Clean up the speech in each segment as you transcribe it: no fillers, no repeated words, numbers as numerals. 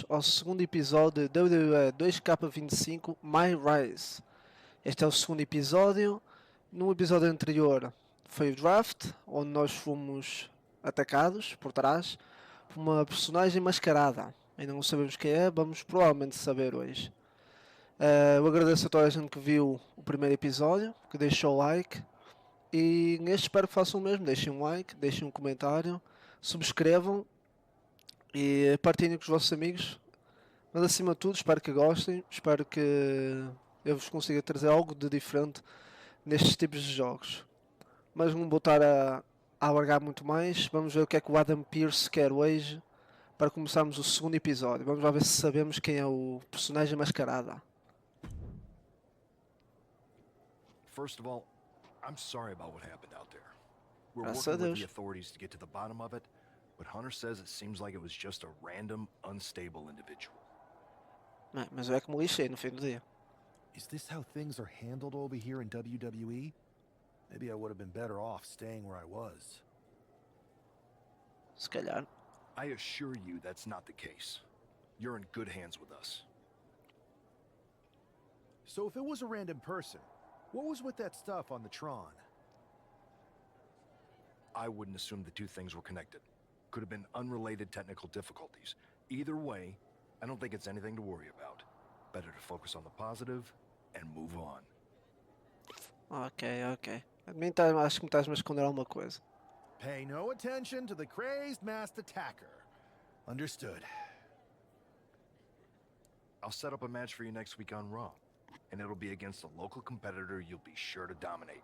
ao segundo episódio de WWE 2K25 My Rise. Este é o segundo episódio. No episódio anterior foi o draft, onde nós fomos atacados por trás por uma personagem mascarada. Ainda não sabemos quem é, vamos provavelmente saber hoje. Eu agradeço a toda a gente que viu o primeiro episódio, que deixou o like. E neste espero que façam o mesmo, deixem um like, deixem um comentário, subscrevam e partilhem com os vossos amigos. Mas acima de tudo, espero que gostem, espero que eu vos consiga trazer algo de diferente nestes tipos de jogos. Mas não vou estar a alargar muito mais, vamos ver o que é que o Adam Pearce quer hoje para começarmos o segundo episódio. Vamos lá ver se sabemos quem é o personagem mascarada. First of all, I'm sorry about what happened out there. We're Graças a working with Deus. the authorities to get to the bottom of it, but Hunter says it seems like it was just a random, unstable individual. Mas eu é que me lixei no fim do dia. Is this how things are handled over here in WWE? Maybe I would have been better off staying where I was. Se calhar. I assure you that's not the case. You're in good hands with us. So if it was a random person, what was with that stuff on the Tron? I wouldn't assume the two things were connected. Could have been unrelated technical difficulties. Either way, I don't think it's anything to worry about. Better to focus on the positive and move on. Ok. Acho que me estás a esconder alguma coisa. Pay no attention to the crazed masked attacker. Understood. I'll set up a match for you next week on Raw, and it'll be against a local competitor you'll be sure to dominate.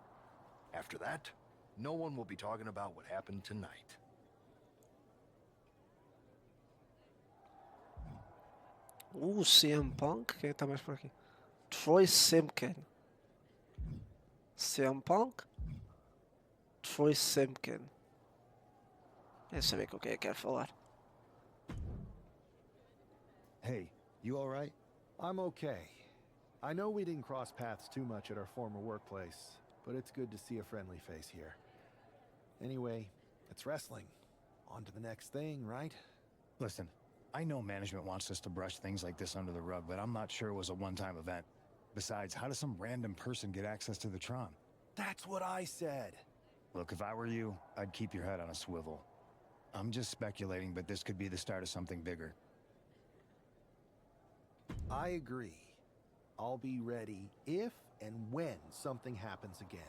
After that, no one will be talking about what happened tonight. CM Punk? Quem está mais por aqui? Troy Simpkin. CM Punk? Troy Simpkin. Eu sabia com quem eu quero falar. Hey, you alright? I'm okay. I know we didn't cross paths too much at our former workplace, but it's good to see a friendly face here. Anyway, it's wrestling. On to the next thing, right? Listen, I know management wants us to brush things like this under the rug, but I'm not sure it was a one-time event. Besides, how does some random person get access to the Tron? That's what I said. Look, if I were you, I'd keep your head on a swivel. I'm just speculating, but this could be the start of something bigger. I agree. I'll be ready if and when something happens again.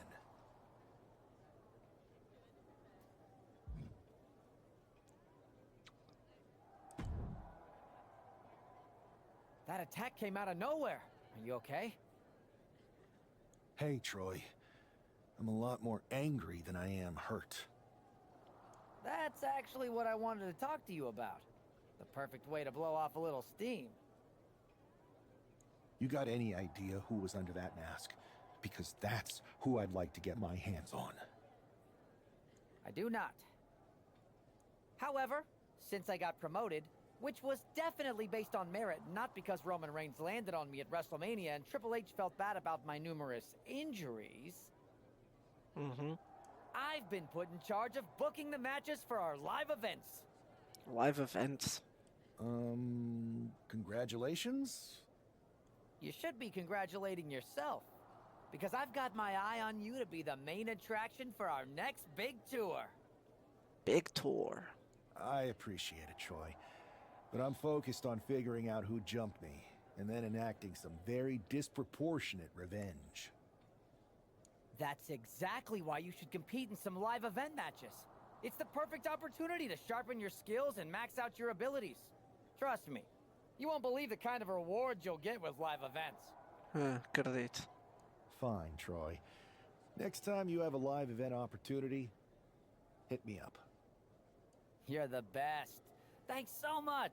That attack came out of nowhere. Are you okay? Hey, Troy. I'm a lot more angry than I am hurt. That's actually what I wanted to talk to you about. The perfect way to blow off a little steam. You got any idea who was under that mask? Because that's who I'd like to get my hands on. I do not. However, since I got promoted, which was definitely based on merit, not because Roman Reigns landed on me at WrestleMania and Triple H felt bad about my numerous injuries, I've been put in charge of booking the matches for our live events. Live events. Congratulations? You should be congratulating yourself, because I've got my eye on you to be the main attraction for our next big tour. Big tour. I appreciate it, Troy. But I'm focused on figuring out who jumped me, and then enacting some very disproportionate revenge. That's exactly why you should compete in some live event matches. It's the perfect opportunity to sharpen your skills and max out your abilities. Trust me, you won't believe the kind of rewards you'll get with live events. Acredito. Fine, Troy. Next time you have a live event opportunity, hit me up. You're the best. Thanks so much.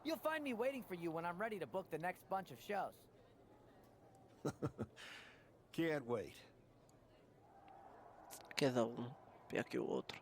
You'll find me waiting for you when I'm ready to book the next bunch of shows. Can't wait. Cada pior que o outro.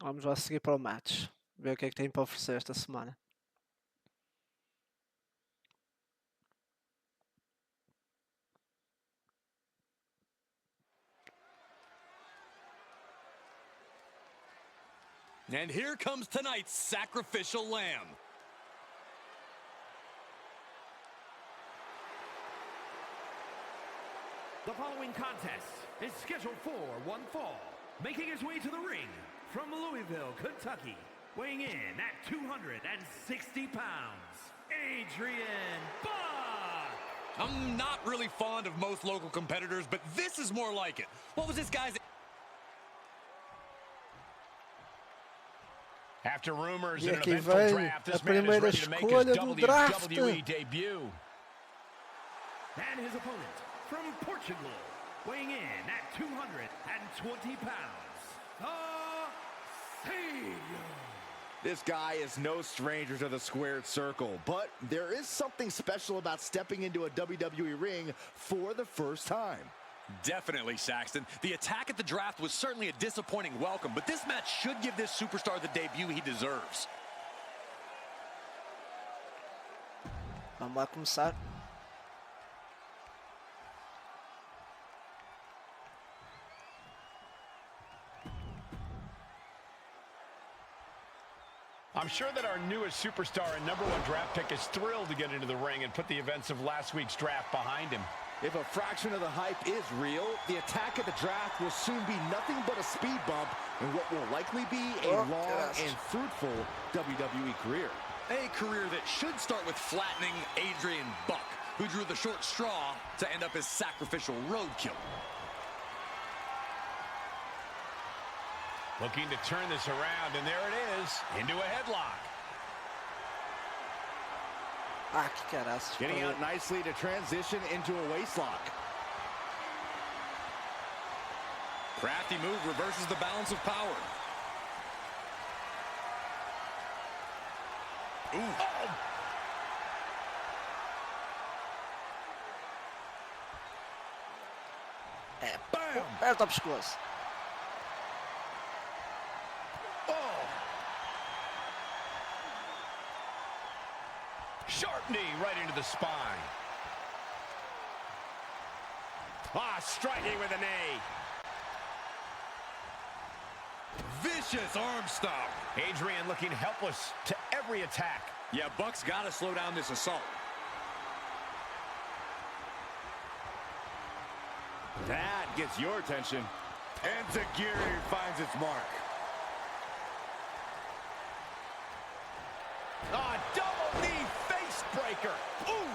Vamos lá seguir para o match. Ver o que é que tem para oferecer esta semana. And here comes tonight's sacrificial lamb. The following contest is scheduled for one fall. Making his way to the ring from Louisville, Kentucky, weighing in at 260 pounds, Adrian Buck! I'm not really fond of most local competitors, but this is more like it. What was this guy's... After rumors E in an aqui eventful vem draft, a this man is primeira ready to make his escolha do draft. WWE debut. And his opponent from Portugal, weighing in at 220 pounds, the Savior. This guy is no stranger to the squared circle, but there is something special about stepping into a WWE ring for the first time. Definitely, Saxton. The attack at the draft was certainly a disappointing welcome, but this match should give this superstar the debut he deserves. Vamos lá começar. I'm sure that our newest superstar and #1 draft pick is thrilled to get into the ring and put the events of last week's draft behind him. If a fraction of the hype is real, the attack at the draft will soon be nothing but a speed bump in what will likely be a long and fruitful WWE career. A career that should start with flattening Adrian Buck, who drew the short straw to end up as sacrificial roadkill. Looking to turn this around, and there it is, into a headlock. Ah, que caraças. Getting out nicely to transition into a waistlock. Crafty move reverses the balance of power. Ooh. Oh. É, aperta o pescoço. Sharp knee right into the spine. Striking with a knee. Vicious arm stomp. Adrian looking helpless to every attack. Yeah, Buck's got to slow down this assault. That gets your attention. And Zagiri finds its mark. Double knee face breaker. Ooh.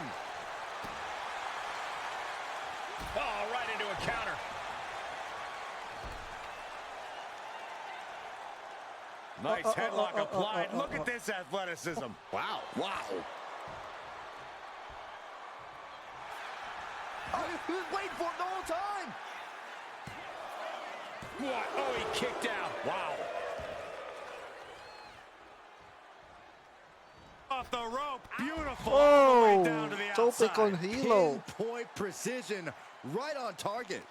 Right into a counter. Nice headlock applied. Look at this athleticism. Wow. Wow. He was waiting for it the whole time. What? Oh, he kicked out. Wow. Off the rope. Beautiful. Oh, All the way down to the tope outside. con hilo. Pinpoint precision. Right on target.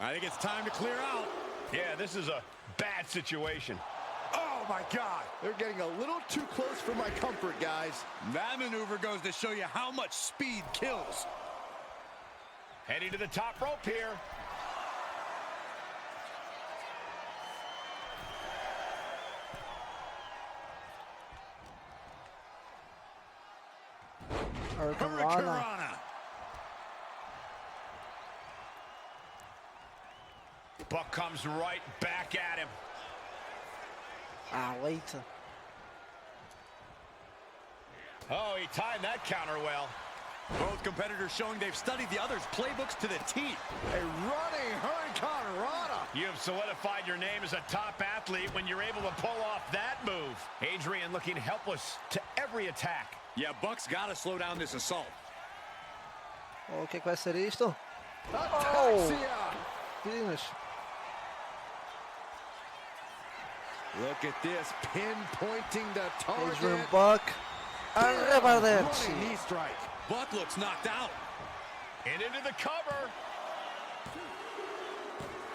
I think it's time to clear out. Yeah, this is a bad situation. Oh, my God. They're getting a little too close for my comfort, guys. That maneuver goes to show you how much speed kills. Heading to the top rope here. Hurricanrana. Buck comes right back at him. Ah, later. Oh, he timed that counter well. Both competitors showing they've studied the other's playbooks to the T. A running Hurricanrana. You have solidified your name as a top athlete when you're able to pull off that move. Adrian looking helpless to every attack. Yeah, Buck's got to slow down this assault. O que vai ser isto? Ataxia. Finish. Look at this, pinpointing the target. Adrian Buck. Arrebardete. Running knee strike. Buck looks knocked out. And into the cover.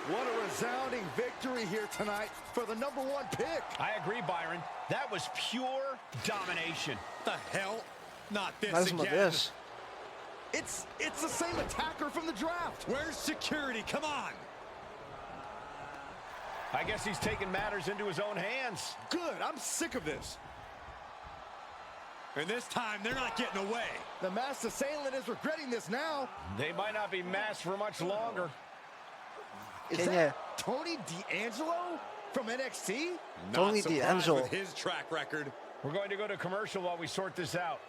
What a resounding victory here tonight for the #1 pick. I agree, Byron. That was pure domination. The hell? Not this Mais uma again. vez. It's the same attacker from the draft. Where's security? Come on. I guess he's taking matters into his own hands. Good, I'm sick of this. And this time, they're not getting away. The masked assailant is regretting this now. They might not be masked for much longer. Is Quem that é? Tony D'Angelo from NXT? Tony Not surprised D'Angelo. with his track record. We're going to go to commercial while we sort this out.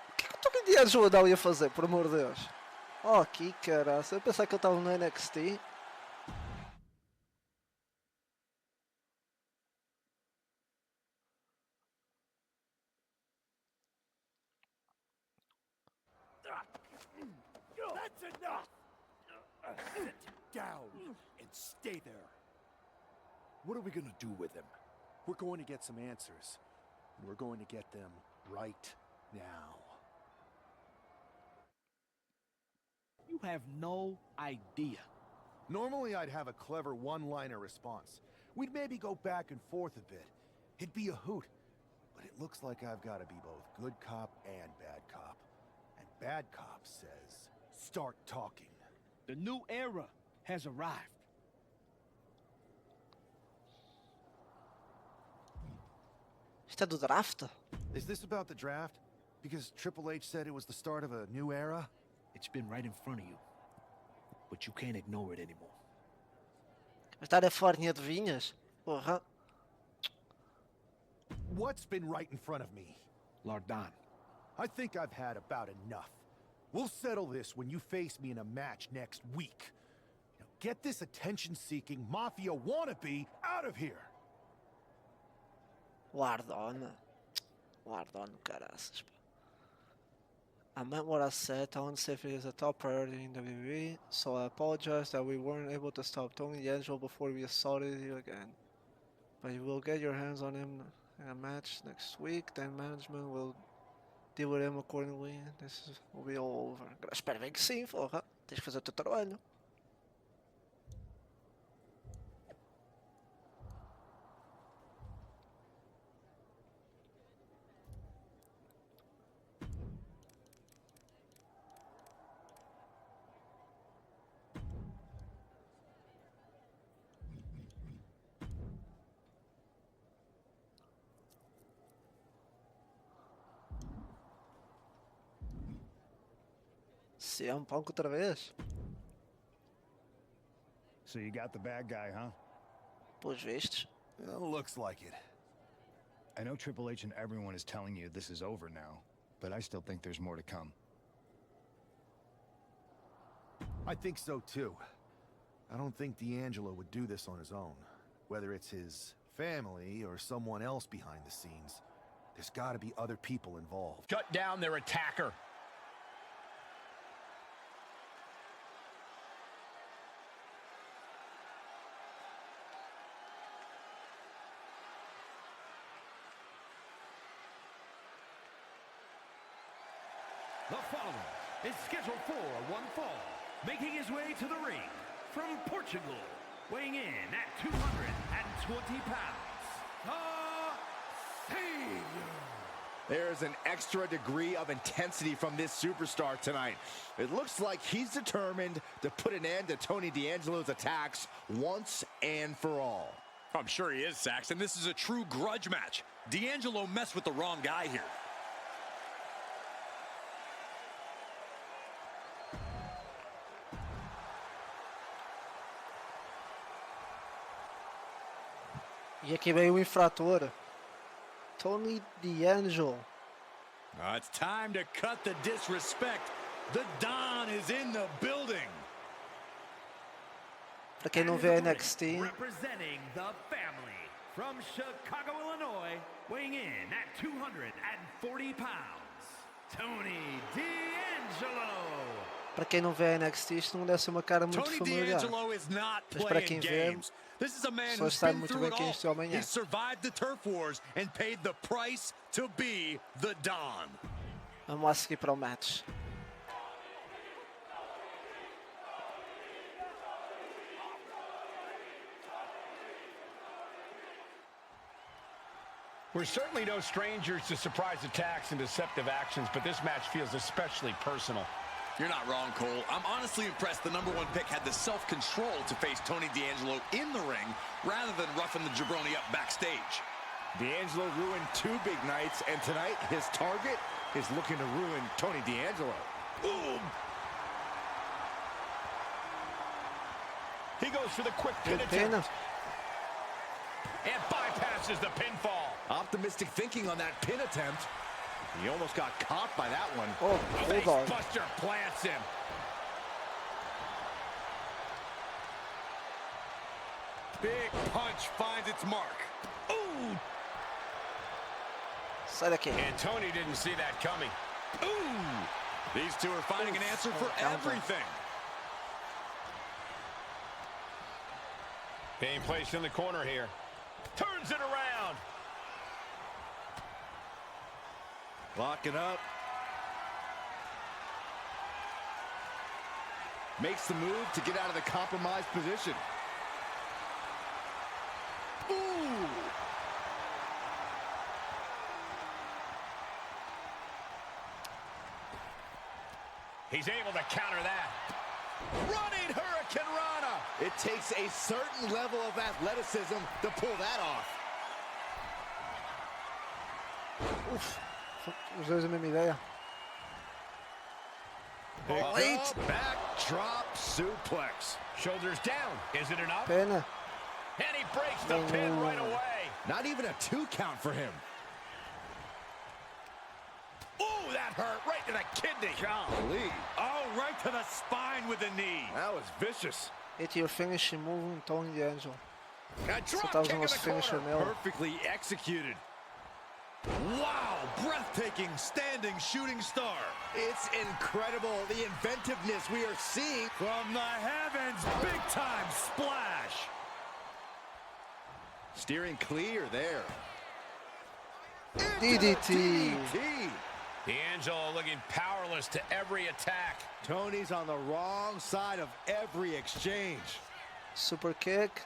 O que o Tony D'Angelo não ia fazer, por amor de Deus? Oh, que caraça. Eu pensava que ele estava no NXT. That's enough! Sit down and stay there. What are we gonna do with him? We're going to get some answers. And we're going to get them right now. You have no idea. Normally I'd have a clever one-liner response. We'd maybe go back and forth a bit. It'd be a hoot. But it looks like I've got to be both good cop and bad cop. And bad cop says, start talking. The new era has arrived. Isto é do draft? Is this about the draft? Because Triple H said it was the start of a new era? It's been right in front of you. But you can't ignore it anymore. Esta é farinha de vinhas? Porra. What's been right in front of me? Lardan. I think I've had about enough. We'll settle this when you face me in a match next week. Now get this attention-seeking mafia wannabe out of here! Lardon. Lardon, caraças. I meant what I said. Tony safety is a top priority in WWE, so I apologize that we weren't able to stop Tony D'Angelo before we assaulted you again. But you will get your hands on him in a match next week, then management will deal with him accordingly. Will be all over. Espero bem que sim, porra. Tens que fazer o teu trabalho. CM Punk outra vez? So you got the bad guy, huh? Pelos vistos. Well, looks like it. I know Triple H and everyone is telling you this is over now, but I still think there's more to come. I think so too. I don't think D'Angelo would do this on his own. Whether it's his family or someone else behind the scenes, there's gotta be other people involved. Shut down their attacker. The following is scheduled for one fall, making his way to the ring from Portugal, weighing in at 220 pounds, the Savior. There's an extra degree of intensity from this superstar tonight. It looks like he's determined to put an end to Tony D'Angelo's attacks once and for all. I'm sure he is, Saxton. This is a true grudge match. D'Angelo messed with the wrong guy here. E aqui veio o infrator. Tony D'Angelo. It's time to cut the disrespect. The Don is in the building. Para quem não vê a NXT, Representing the family from Chicago, Illinois, weighing in at 240 pounds, Tony D'Angelo. para quem não vê a NXT, isto não deve ser uma cara muito Tony familiar. D'Angelo is not Mas para playing quem vê, games. This is a man só who's sabe been muito through bem it quem all. este homem é. He survived the turf wars and paid the price to be the Don. Vamos lá seguir para o match. We're certainly no strangers to surprise attacks and deceptive actions, but this match feels especially personal. You're not wrong, Cole. I'm honestly impressed the #1 pick had the self-control to face Tony D'Angelo in the ring rather than roughing the jabroni up backstage. D'Angelo ruined 2 big nights, and tonight his target is looking to ruin Tony D'Angelo. Ooh. He goes for the quick pin attempt. And bypasses the pinfall. Optimistic thinking on that pin attempt. He almost got caught by that one. Oh, hold on. Buster plants him. Big punch finds its mark. Ooh. Sai daqui. And Tony didn't see that coming. Ooh. These two are finding an answer for everything. Being placed in the corner here. Turns it around. Locking up. Makes the move to get out of the compromised position. Ooh! He's able to counter that. Running Hurricane Rana! It takes a certain level of athleticism to pull that off. Uf. Os dois a mesma ideia. Late backdrop suplex. Shoulders down. Is it enough? Pena. And he breaks the pin right away. Not even a 2 count for him. Ooh, that hurt right to the kidney. Golly. Oh, right to the spine with the knee. That was vicious. Esse é o finishing move em Tony D'Angelo. A Você drop tá kick usando in os the finisher corner. nela. Perfectly executed. Wow, breathtaking standing shooting star. It's incredible, the inventiveness we are seeing. From the heavens, big time splash. Steering clear there. DDT. D'Angelo looking powerless to every attack. Tony's on the wrong side of every exchange. Super kick.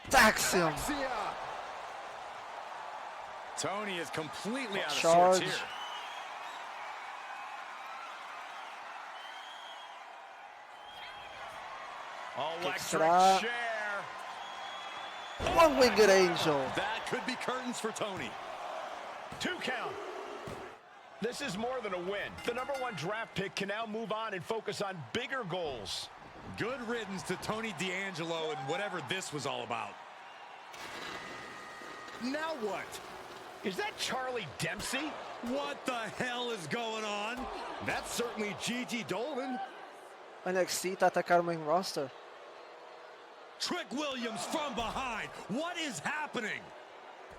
Attacks him. Tony is completely out of Charge. sorts here. Electric será? chair. One-winged angel. That could be curtains for Tony. 2 count. This is more than a win. The #1 draft pick can now move on and focus on bigger goals. Good riddance to Tony D'Angelo and whatever this was all about. Now what? Is that Charlie Dempsey? What the hell is going on? That's certainly Gigi Dolan. NXT tá atacar o main roster. Trick Williams from behind. What is happening?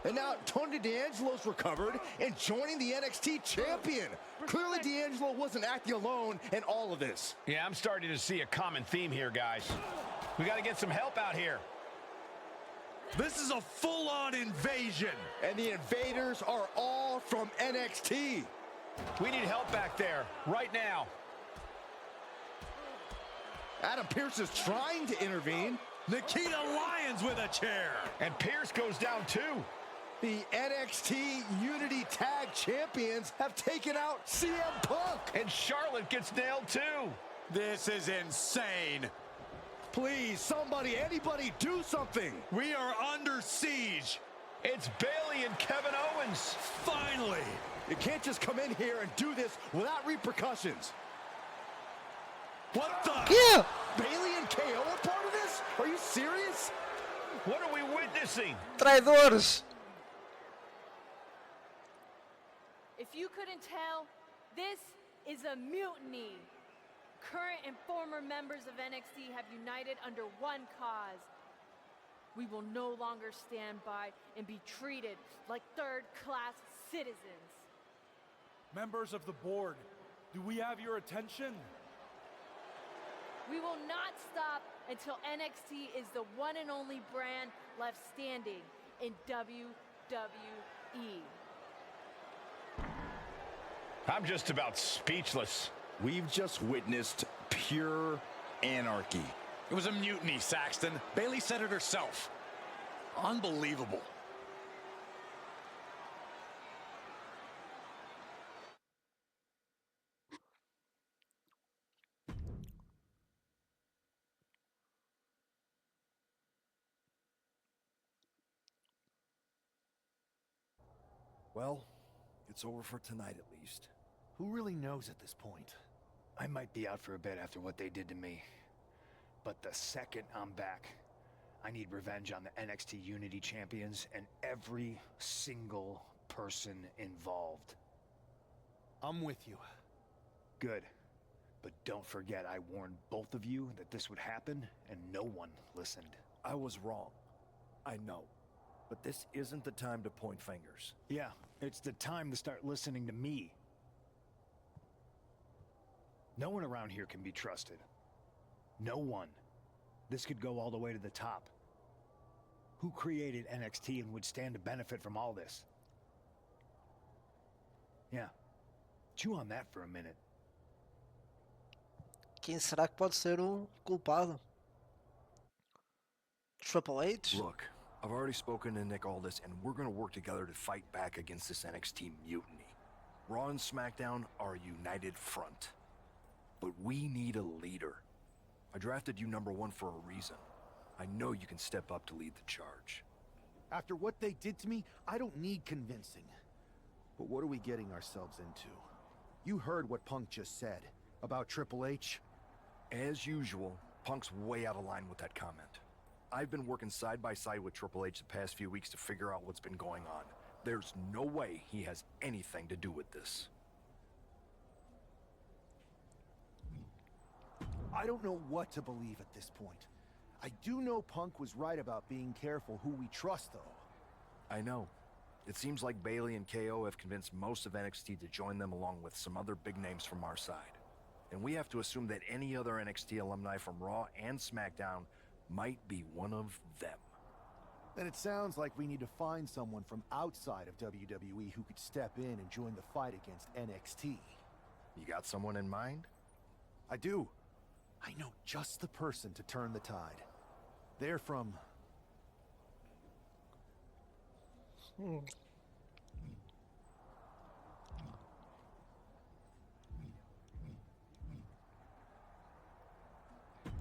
And now Tony D'Angelo's recovered and joining the NXT champion. Clearly D'Angelo wasn't acting alone in all of this. Yeah, I'm starting to see a common theme here, guys. We got to get some help out here. This is a full-on invasion. And the invaders are all from NXT. We need help back there, right now. Adam Pearce is trying to intervene. Nikita Lyons with a chair. And Pierce goes down too. The NXT Unity Tag Champions have taken out CM Punk. And Charlotte gets nailed too. This is insane. Please, somebody, anybody, do something. We are under siege. It's Bayley and Kevin Owens. Finally. You can't just come in here and do this without repercussions. What the? Yeah. Bayley and KO are part of this? Are you serious? What are we witnessing? Traidores. If you couldn't tell, this is a mutiny. Current and former members of NXT have united under one cause. We will no longer stand by and be treated like third-class citizens. Members of the board, do we have your attention? We will not stop until NXT is the one and only brand left standing in WWE. I'm just about speechless. We've just witnessed pure anarchy. It was a mutiny, Saxton. Bayley said it herself. Unbelievable. Well, it's over for tonight at least. Who really knows at this point? I might be out for a bit after what they did to me. But the second I'm back, I need revenge on the NXT Unity Champions and every single person involved. I'm with you. Good. But don't forget I warned both of you that this would happen, and no one listened. I was wrong. I know. But this isn't the time to point fingers. Yeah, it's the time to start listening to me. No one around here can be trusted. No one. This could go all the way to the top. Who created NXT and would stand to benefit from all this? Yeah. Chew on that for a minute. Quem será que pode ser o culpado? Triple H? Look, I've already spoken to Nick Aldis, and we're gonna work together to fight back against this NXT mutiny. Raw and SmackDown are a united front. But we need a leader. I drafted you #1 for a reason. I know you can step up to lead the charge. After what they did to me, I don't need convincing. But what are we getting ourselves into? You heard what Punk just said about Triple H. As usual, Punk's way out of line with that comment. I've been working side by side with Triple H the past few weeks to figure out what's been going on. There's no way he has anything to do with this. I don't know what to believe at this point. I do know Punk was right about being careful who we trust, though. I know. It seems like Bailey and KO have convinced most of NXT to join them along with some other big names from our side. And we have to assume that any other NXT alumni from Raw and SmackDown might be one of them. Then it sounds like we need to find someone from outside of WWE who could step in and join the fight against NXT. You got someone in mind? I do. I know just the person to turn the tide. They're from...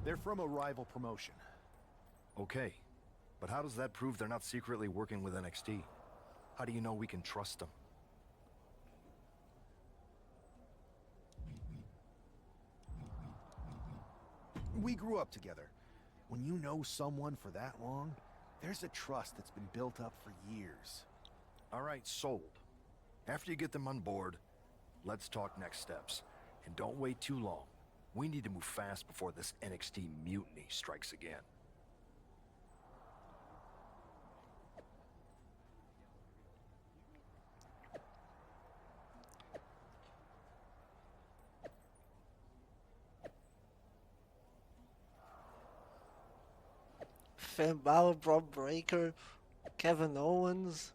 They're from a rival promotion. Okay, but how does that prove they're not secretly working with NXT? How do you know we can trust them? We grew up together. When you know someone for that long, there's a trust that's been built up for years. All right, sold. After you get them on board, let's talk next steps. And don't wait too long. We need to move fast before this NXT mutiny strikes again. Finn Balor, Braun Breaker, Kevin Owens.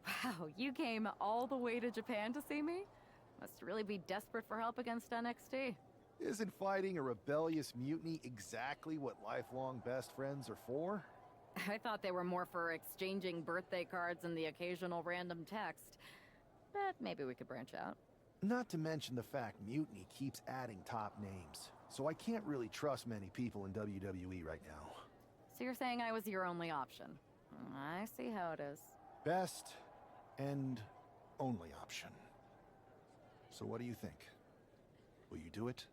Wow, you came all the way to Japan to see me? Must really be desperate for help against NXT. Isn't fighting a rebellious mutiny exactly what lifelong best friends are for? I thought they were more for exchanging birthday cards and the occasional random text. But maybe we could branch out. Not to mention the fact Mutiny keeps adding top names, so I can't really trust many people in WWE right now. So you're saying I was your only option? I see how it is. Best and only option. So what do you think? Will you do it?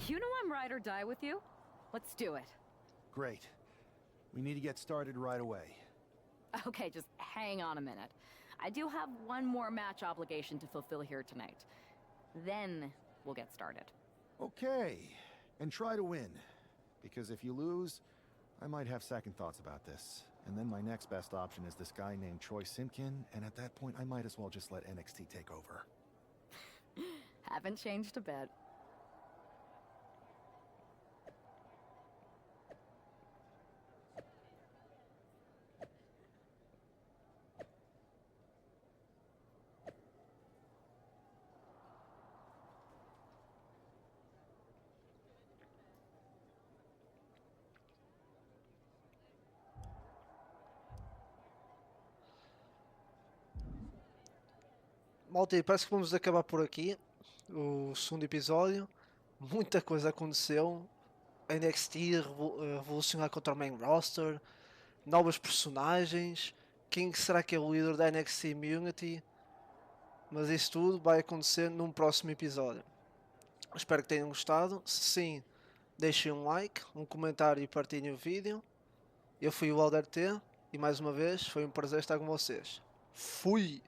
You know I'm ride or die with you. Let's do it. Great. We need to get started right away. Okay, just hang on a minute. I do have one more match obligation to fulfill here tonight. Then we'll get started. Okay, and try to win. Because if you lose, I might have second thoughts about this. And then my next best option is this guy named Troy Simpkin, and at that point I might as well just let NXT take over. Haven't changed a bit. malta, parece que vamos acabar por aqui o segundo episódio. Muita coisa aconteceu. NXT revolucionar contra o main roster, novos personagens, quem será que é o líder da NXT Immunity, mas isso tudo vai acontecer num próximo episódio. Espero que tenham gostado. Se sim, deixem um like, um comentário e partilhem o vídeo. Eu fui o Alder T e mais uma vez foi um prazer estar com vocês. Fui!